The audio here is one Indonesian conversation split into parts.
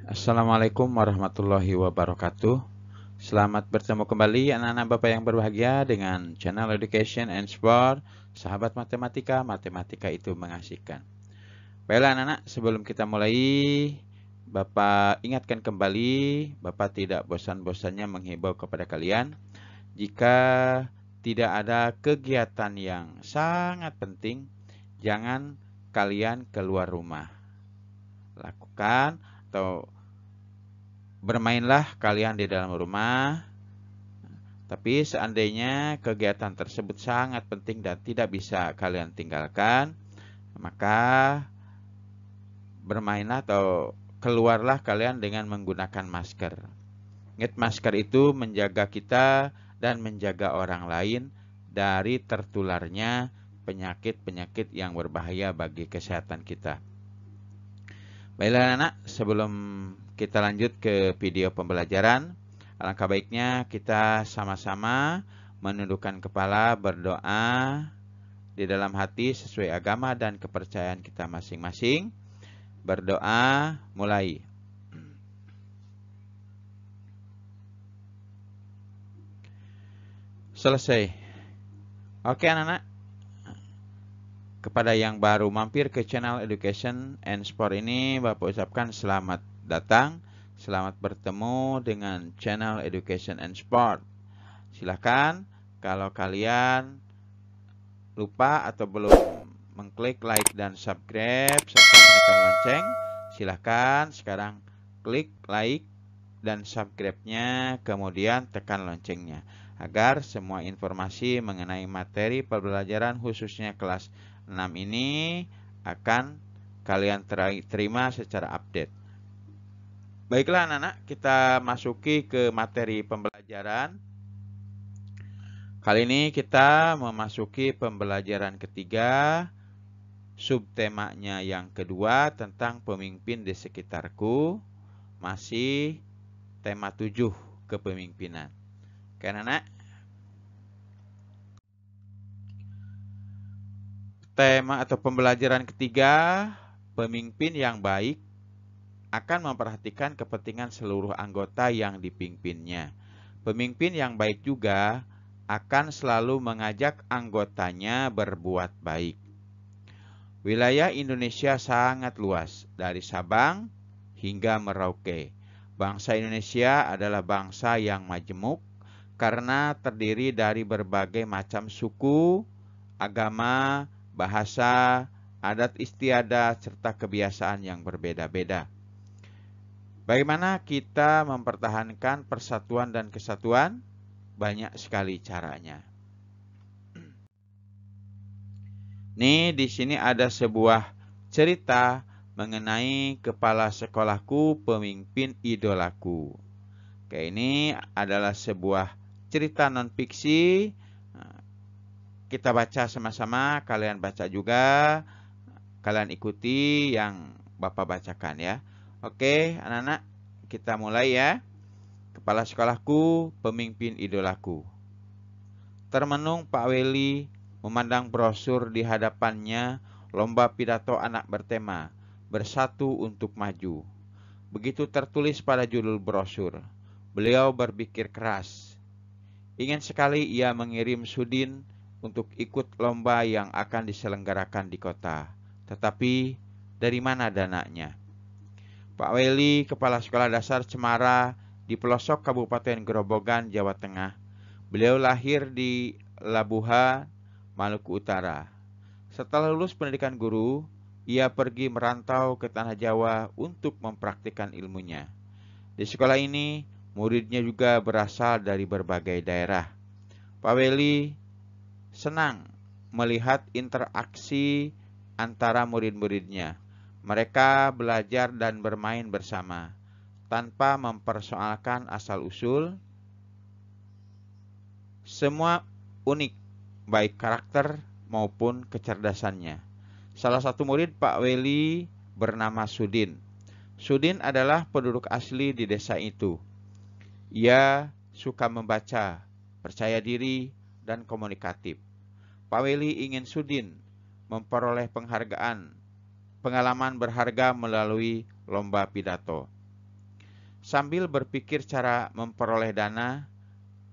Assalamualaikum warahmatullahi wabarakatuh. Selamat bertemu kembali anak-anak Bapak yang berbahagia dengan channel Education and Sport. Sahabat matematika, matematika itu mengasihkan. Baiklah anak-anak, sebelum kita mulai, Bapak ingatkan kembali, Bapak tidak bosan-bosannya menghimbau kepada kalian, jika tidak ada kegiatan yang sangat penting, jangan kalian keluar rumah. Lakukan atau bermainlah kalian di dalam rumah, tapi seandainya kegiatan tersebut sangat penting dan tidak bisa kalian tinggalkan, maka bermainlah atau keluarlah kalian dengan menggunakan masker. Ingat, masker itu menjaga kita dan menjaga orang lain dari tertularnya penyakit-penyakit yang berbahaya bagi kesehatan kita. Baiklah anak, sebelum kita lanjut ke video pembelajaran, alangkah baiknya kita sama-sama menundukkan kepala berdoa di dalam hati sesuai agama dan kepercayaan kita masing-masing. Berdoa mulai. Selesai. Oke anak-anak. Kepada yang baru mampir ke channel Education and Sport ini, Bapak ucapkan selamat datang, selamat bertemu dengan channel Education and Sport. Silahkan kalau kalian lupa atau belum mengklik like dan subscribe serta menekan lonceng, silahkan sekarang klik like dan subscribe-nya, kemudian tekan loncengnya, agar semua informasi mengenai materi pembelajaran khususnya kelas 6 ini akan kalian terima secara update. Baiklah anak-anak, kita masuki ke materi pembelajaran. Kali ini kita memasuki pembelajaran ketiga, subtemanya yang kedua tentang pemimpin di sekitarku, masih tema 7 kepemimpinan. Oke anak-anak. Tema atau pembelajaran ketiga, pemimpin yang baik akan memperhatikan kepentingan seluruh anggota yang dipimpinnya. Pemimpin yang baik juga akan selalu mengajak anggotanya berbuat baik. Wilayah Indonesia sangat luas, dari Sabang hingga Merauke. Bangsa Indonesia adalah bangsa yang majemuk karena terdiri dari berbagai macam suku, agama, bahasa, adat istiadat, serta kebiasaan yang berbeda-beda. Bagaimana kita mempertahankan persatuan dan kesatuan? Banyak sekali caranya. Nih, di sini ada sebuah cerita mengenai kepala sekolahku, pemimpin idolaku. Oke, ini adalah sebuah cerita non-fiksi. Kita baca sama-sama, kalian baca juga, kalian ikuti yang Bapak bacakan ya. Oke, anak-anak, kita mulai ya. Kepala sekolahku, pemimpin idolaku. Termenung Pak Weli memandang brosur di hadapannya, lomba pidato anak bertema, Bersatu untuk Maju. Begitu tertulis pada judul brosur, beliau berpikir keras. Ingin sekali ia mengirim Sudin untuk ikut lomba yang akan diselenggarakan di kota. Tetapi dari mana dananya? Pak Weli, kepala sekolah dasar Cemara di pelosok Kabupaten Grobogan, Jawa Tengah. Beliau lahir di Labuhan, Maluku Utara. Setelah lulus pendidikan guru, ia pergi merantau ke Tanah Jawa untuk mempraktikkan ilmunya. Di sekolah ini, muridnya juga berasal dari berbagai daerah. Pak Weli senang melihat interaksi antara murid-muridnya. Mereka belajar dan bermain bersama, tanpa mempersoalkan asal-usul. Semua unik, baik karakter maupun kecerdasannya. Salah satu murid Pak Weli bernama Sudin. Sudin adalah penduduk asli di desa itu. Ia suka membaca, percaya diri, dan komunikatif. Pak Weli ingin Sudin memperoleh pengalaman berharga melalui lomba pidato. Sambil berpikir cara memperoleh dana,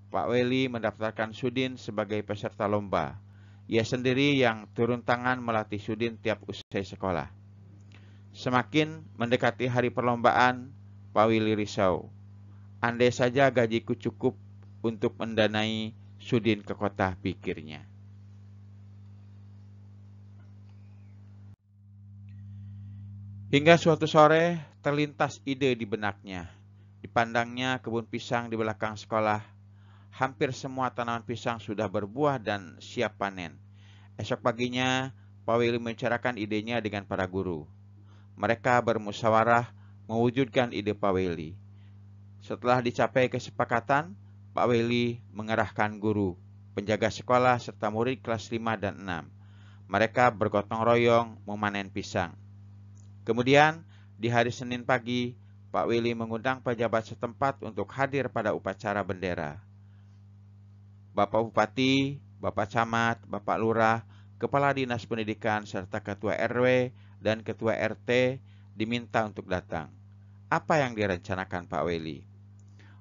Pak Weli mendaftarkan Sudin sebagai peserta lomba. Ia sendiri yang turun tangan melatih Sudin tiap usai sekolah. Semakin mendekati hari perlombaan, Pak Weli risau. Andai saja gajiku cukup untuk mendanai Sudin ke kota, pikirnya. Hingga suatu sore terlintas ide di benaknya. Dipandangnya kebun pisang di belakang sekolah. Hampir semua tanaman pisang sudah berbuah dan siap panen. Esok paginya, Pak Weli membicarakan idenya dengan para guru. Mereka bermusyawarah mewujudkan ide Pak Weli. Setelah dicapai kesepakatan, Pak Weli mengerahkan guru, penjaga sekolah, serta murid kelas 5 dan 6. Mereka bergotong royong memanen pisang. Kemudian, di hari Senin pagi, Pak Weli mengundang pejabat setempat untuk hadir pada upacara bendera. Bapak Bupati, Bapak Camat, Bapak Lurah, Kepala Dinas Pendidikan, serta Ketua RW dan Ketua RT diminta untuk datang. Apa yang direncanakan Pak Weli?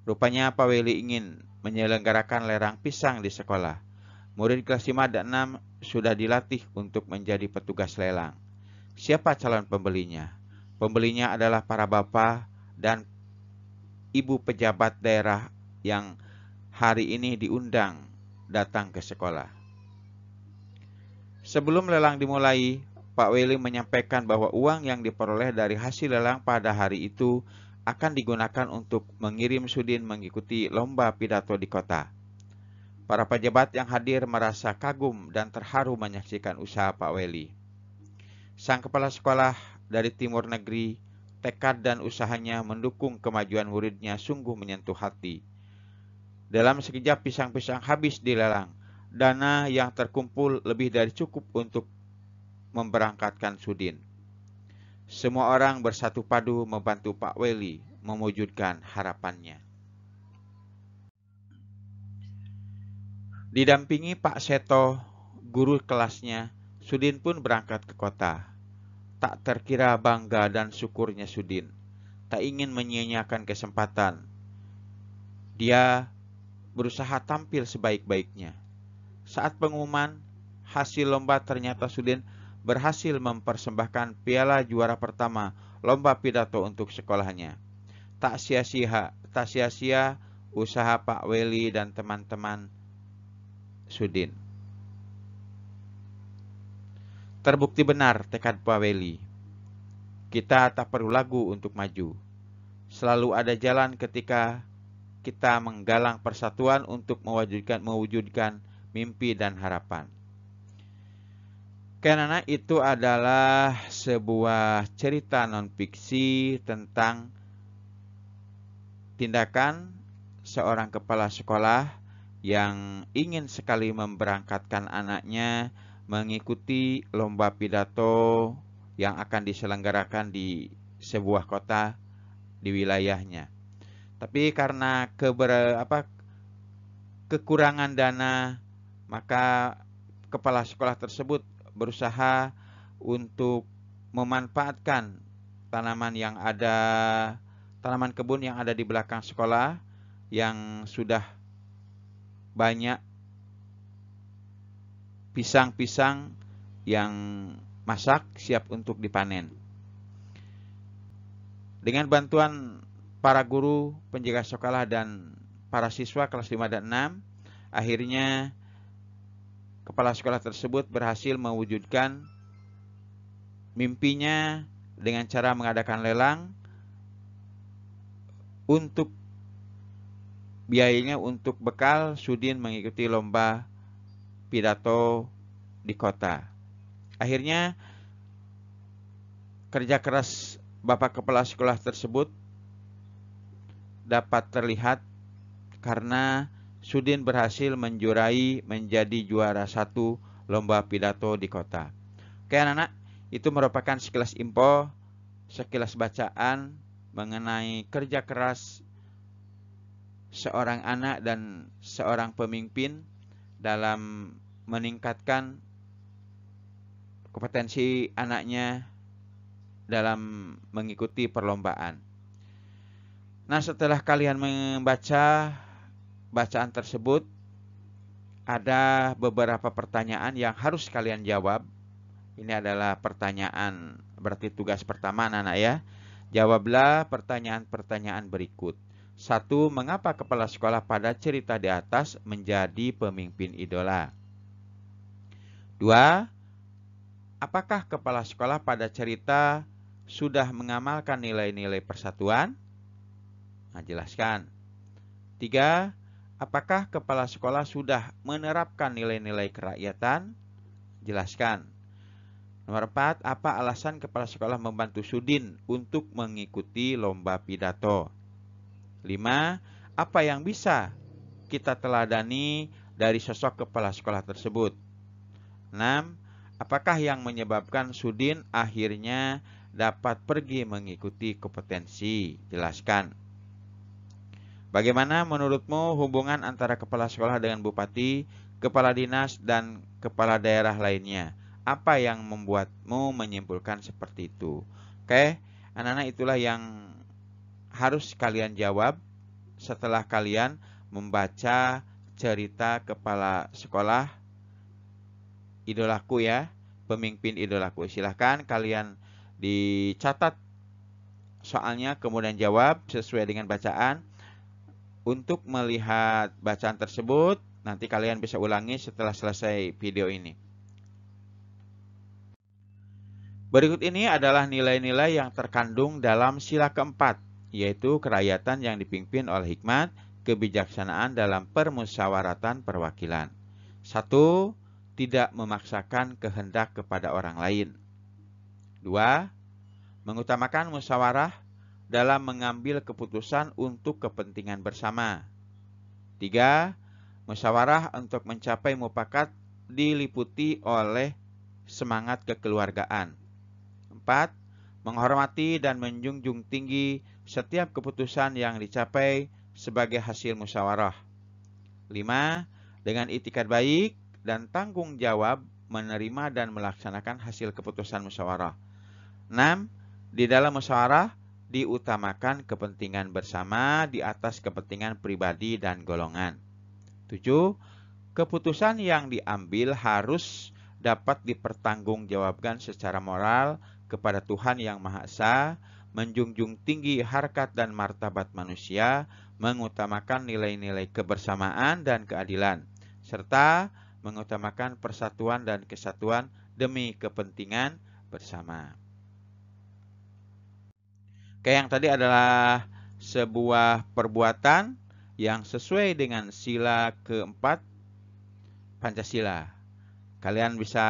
Rupanya Pak Weli ingin menyelenggarakan lerang pisang di sekolah. Murid kelas 5 dan 6 sudah dilatih untuk menjadi petugas lelang. Siapa calon pembelinya? Pembelinya adalah para bapak dan ibu pejabat daerah yang hari ini diundang datang ke sekolah. Sebelum lelang dimulai, Pak Weli menyampaikan bahwa uang yang diperoleh dari hasil lelang pada hari itu akan digunakan untuk mengirim Sudin mengikuti lomba pidato di kota. Para pejabat yang hadir merasa kagum dan terharu menyaksikan usaha Pak Weli. Sang kepala sekolah dari Timur Negeri, tekad dan usahanya mendukung kemajuan muridnya sungguh menyentuh hati. Dalam sekejap pisang-pisang habis dilelang. Dana yang terkumpul lebih dari cukup untuk memberangkatkan Sudin. Semua orang bersatu padu membantu Pak Weli mewujudkan harapannya. Didampingi Pak Seto, guru kelasnya, Sudin pun berangkat ke kota. Tak terkira bangga dan syukurnya Sudin. Tak ingin menyia-nyiakan kesempatan. Dia berusaha tampil sebaik-baiknya. Saat pengumuman hasil lomba, ternyata Sudin berhasil mempersembahkan piala juara pertama lomba pidato untuk sekolahnya. Tak sia-sia usaha Pak Weli dan teman-teman Sudin. Terbukti benar tekad Pak Weli. Kita tak perlu lagu untuk maju. Selalu ada jalan ketika kita menggalang persatuan untuk mewujudkan mimpi dan harapan. Karena itu adalah sebuah cerita non-fiksi tentang tindakan seorang kepala sekolah yang ingin sekali memberangkatkan anaknya mengikuti lomba pidato yang akan diselenggarakan di sebuah kota di wilayahnya. Tapi karena kekurangan dana, maka kepala sekolah tersebut berusaha untuk memanfaatkan tanaman kebun yang ada di belakang sekolah yang sudah banyak pisang-pisang yang masak siap untuk dipanen. Dengan bantuan para guru, penjaga sekolah dan para siswa kelas 5 dan 6, akhirnya kepala sekolah tersebut berhasil mewujudkan mimpinya dengan cara mengadakan lelang untuk biayanya untuk bekal Sudin mengikuti lomba pidato di kota. Akhirnya kerja keras Bapak Kepala Sekolah tersebut dapat terlihat karena Sudin berhasil menjadi juara 1 lomba pidato di kota. Oke anak-anak, itu merupakan sekilas info, sekilas bacaan mengenai kerja keras seorang anak dan seorang pemimpin dalam meningkatkan kompetensi anaknya dalam mengikuti perlombaan. Nah, setelah kalian membaca bacaan tersebut, ada beberapa pertanyaan yang harus kalian jawab. Ini adalah pertanyaan, berarti tugas pertama anak-anak ya. Jawablah pertanyaan-pertanyaan berikut. 1. Mengapa kepala sekolah pada cerita di atas menjadi pemimpin idola? 2. Apakah kepala sekolah pada cerita sudah mengamalkan nilai-nilai persatuan? Nah, jelaskan. 3. Apakah kepala sekolah sudah menerapkan nilai-nilai kerakyatan? Jelaskan. Nomor 4. Apa alasan kepala sekolah membantu Sudin untuk mengikuti lomba pidato? 5. Apa yang bisa kita teladani dari sosok kepala sekolah tersebut? 6. Apakah yang menyebabkan Sudin akhirnya dapat pergi mengikuti kompetensi? Jelaskan. Bagaimana menurutmu hubungan antara kepala sekolah dengan bupati, kepala dinas, dan kepala daerah lainnya? Apa yang membuatmu menyimpulkan seperti itu? Oke, anak-anak, itulah yang harus kalian jawab setelah kalian membaca cerita kepala sekolah idolaku ya, pemimpin idolaku. Silahkan kalian dicatat soalnya, kemudian jawab sesuai dengan bacaan. Untuk melihat bacaan tersebut, nanti kalian bisa ulangi setelah selesai video ini. Berikut ini adalah nilai-nilai yang terkandung dalam sila keempat, yaitu kerakyatan yang dipimpin oleh hikmat, kebijaksanaan dalam permusyawaratan perwakilan. 1. Tidak memaksakan kehendak kepada orang lain. 2. Mengutamakan musyawarah dalam mengambil keputusan untuk kepentingan bersama. 3. Musyawarah untuk mencapai mufakat diliputi oleh semangat kekeluargaan. 4. Menghormati dan menjunjung tinggi setiap keputusan yang dicapai sebagai hasil musyawarah. 5. Dengan itikad baik dan tanggung jawab menerima dan melaksanakan hasil keputusan musyawarah. 6. Di dalam musyawarah diutamakan kepentingan bersama di atas kepentingan pribadi dan golongan. 7. Keputusan yang diambil harus dapat dipertanggungjawabkan secara moral kepada Tuhan Yang Maha Esa, menjunjung tinggi harkat dan martabat manusia, mengutamakan nilai-nilai kebersamaan dan keadilan, serta mengutamakan persatuan dan kesatuan demi kepentingan bersama. Oke, yang tadi adalah sebuah perbuatan yang sesuai dengan sila keempat Pancasila. Kalian bisa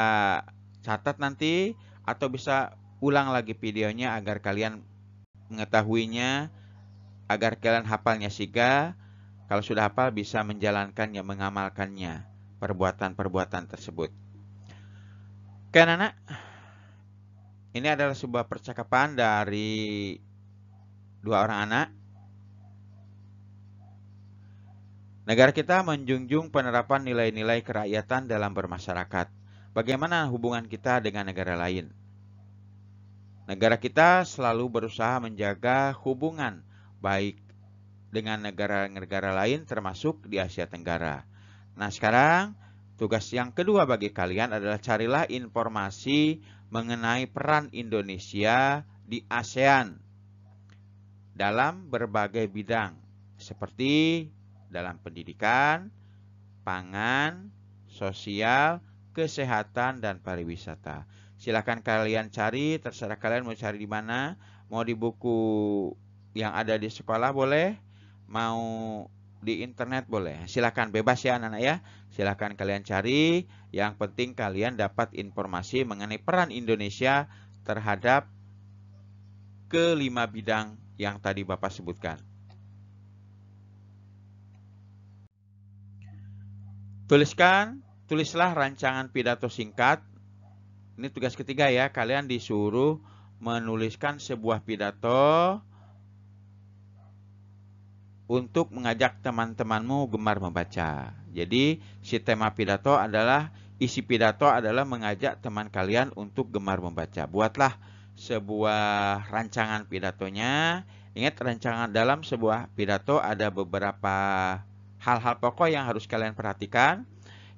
catat nanti atau bisa ulang lagi videonya agar kalian mengetahuinya, agar kalian hafalnya sehingga kalau sudah hafal bisa menjalankannya, mengamalkannya, perbuatan-perbuatan tersebut. Oke anak-anak, ini adalah sebuah percakapan dari dua orang anak. Negara kita menjunjung penerapan nilai-nilai kerakyatan dalam bermasyarakat. Bagaimana hubungan kita dengan negara lain? Negara kita selalu berusaha menjaga hubungan baik dengan negara-negara lain termasuk di Asia Tenggara. Nah, sekarang tugas yang kedua bagi kalian adalah carilah informasi mengenai peran Indonesia di ASEAN dalam berbagai bidang seperti dalam pendidikan, pangan, sosial, kesehatan, dan pariwisata. Silakan kalian cari, terserah kalian mau cari di mana, mau di buku yang ada di sekolah boleh, mau di internet boleh. Silakan, bebas ya anak-anak ya. Silakan kalian cari, yang penting kalian dapat informasi mengenai peran Indonesia terhadap kelima bidang yang tadi Bapak sebutkan. Tulislah rancangan pidato singkat. Ini tugas ketiga ya, kalian disuruh menuliskan sebuah pidato untuk mengajak teman-temanmu gemar membaca. Jadi, isi pidato adalah mengajak teman kalian untuk gemar membaca. Buatlah sebuah rancangan pidatonya. Ingat, rancangan dalam sebuah pidato ada beberapa hal-hal pokok yang harus kalian perhatikan.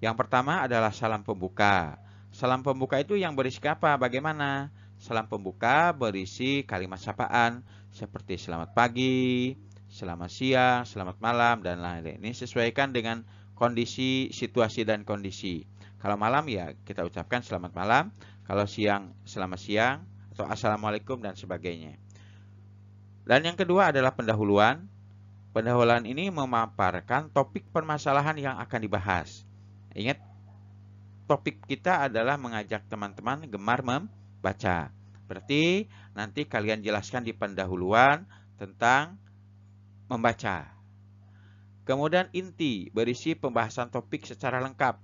Yang pertama adalah salam pembuka. Salam pembuka itu yang berisi apa? Bagaimana? Salam pembuka berisi kalimat sapaan seperti selamat pagi, selamat siang, selamat malam, dan lain-lain. Ini sesuaikan dengan kondisi, situasi, dan kondisi. Kalau malam ya kita ucapkan selamat malam. Kalau siang, selamat siang, atau assalamualaikum, dan sebagainya. Dan yang kedua adalah pendahuluan. Pendahuluan ini memaparkan topik permasalahan yang akan dibahas. Ingat, topik kita adalah mengajak teman-teman gemar membaca. Berarti nanti kalian jelaskan di pendahuluan tentang membaca. Kemudian inti berisi pembahasan topik secara lengkap.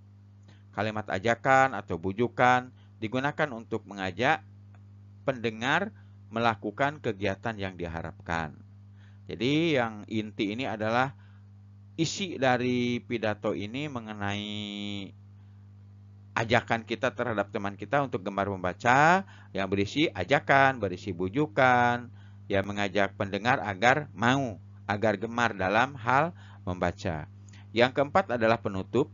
Kalimat ajakan atau bujukan digunakan untuk mengajak pendengar melakukan kegiatan yang diharapkan. Jadi yang inti ini adalah isi dari pidato ini mengenai ajakan kita terhadap teman kita untuk gemar membaca, yang berisi ajakan, berisi bujukan, yang mengajak pendengar agar mau, agar gemar dalam hal membaca. Yang keempat adalah penutup.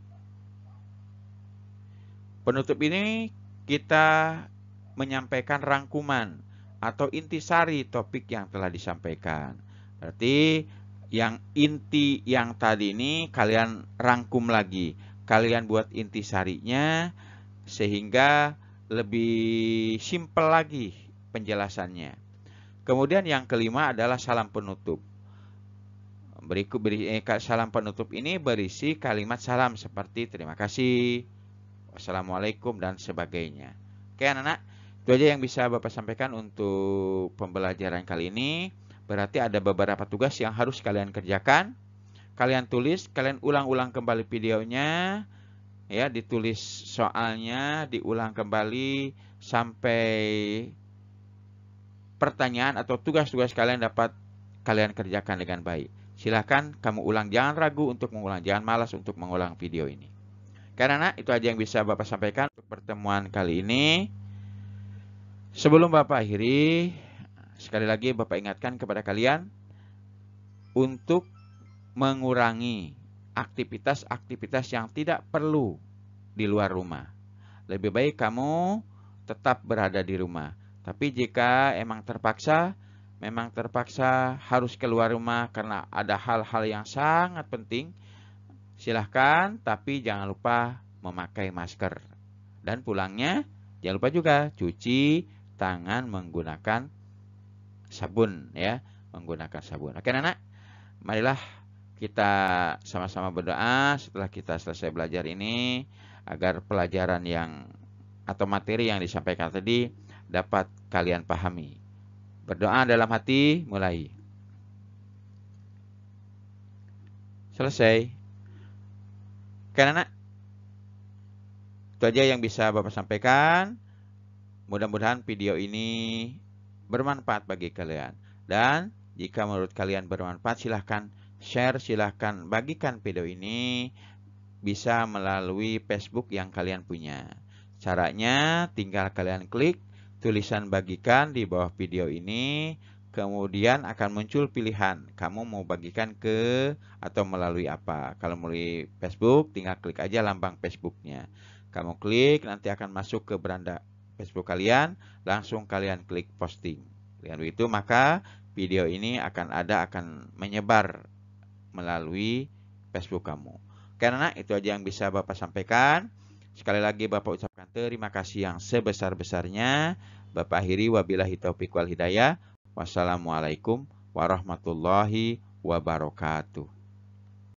Penutup ini kita menyampaikan rangkuman atau intisari topik yang telah disampaikan. Berarti yang inti yang tadi ini kalian rangkum lagi. Kalian buat intisarinya sehingga lebih simpel lagi penjelasannya. Kemudian yang kelima adalah salam penutup. Salam penutup ini berisi kalimat salam seperti terima kasih, wassalamualaikum, dan sebagainya. Oke anak-anak, itu aja yang bisa Bapak sampaikan untuk pembelajaran kali ini. Berarti ada beberapa tugas yang harus kalian kerjakan. Kalian tulis, kalian ulang-ulang kembali videonya, ya, ditulis soalnya, diulang kembali sampai pertanyaan atau tugas-tugas kalian dapat kalian kerjakan dengan baik. Silahkan kamu ulang, jangan ragu untuk mengulang, jangan malas untuk mengulang video ini. Karena itu aja yang bisa Bapak sampaikan untuk pertemuan kali ini. Sebelum Bapak akhiri, sekali lagi Bapak ingatkan kepada kalian untuk mengurangi aktivitas-aktivitas yang tidak perlu di luar rumah. Lebih baik kamu tetap berada di rumah. Tapi jika memang terpaksa harus keluar rumah karena ada hal-hal yang sangat penting, silahkan, tapi jangan lupa memakai masker. Dan pulangnya jangan lupa juga cuci tangan menggunakan sabun, ya, menggunakan sabun. Oke anak-anak, marilah kita sama-sama berdoa setelah kita selesai belajar ini agar pelajaran yang atau materi yang disampaikan tadi dapat kalian pahami. Berdoa dalam hati, mulai. Selesai. Karena itu aja yang bisa Bapak sampaikan. Mudah-mudahan video ini bermanfaat bagi kalian. Dan jika menurut kalian bermanfaat, silahkan share, silahkan bagikan video ini bisa melalui Facebook yang kalian punya. Caranya tinggal kalian klik tulisan bagikan di bawah video ini. Kemudian akan muncul pilihan, kamu mau bagikan ke atau melalui apa. Kalau melalui Facebook, tinggal klik aja lambang Facebooknya. Kamu klik, nanti akan masuk ke beranda Facebook kalian, langsung kalian klik posting. Dengan begitu maka video ini akan menyebar melalui Facebook kamu. Karena itu aja yang bisa Bapak sampaikan. Sekali lagi Bapak ucapkan terima kasih yang sebesar-besarnya. Bapak akhiri wabillahi taufiq wal hidayah. Wassalamualaikum warahmatullahi wabarakatuh.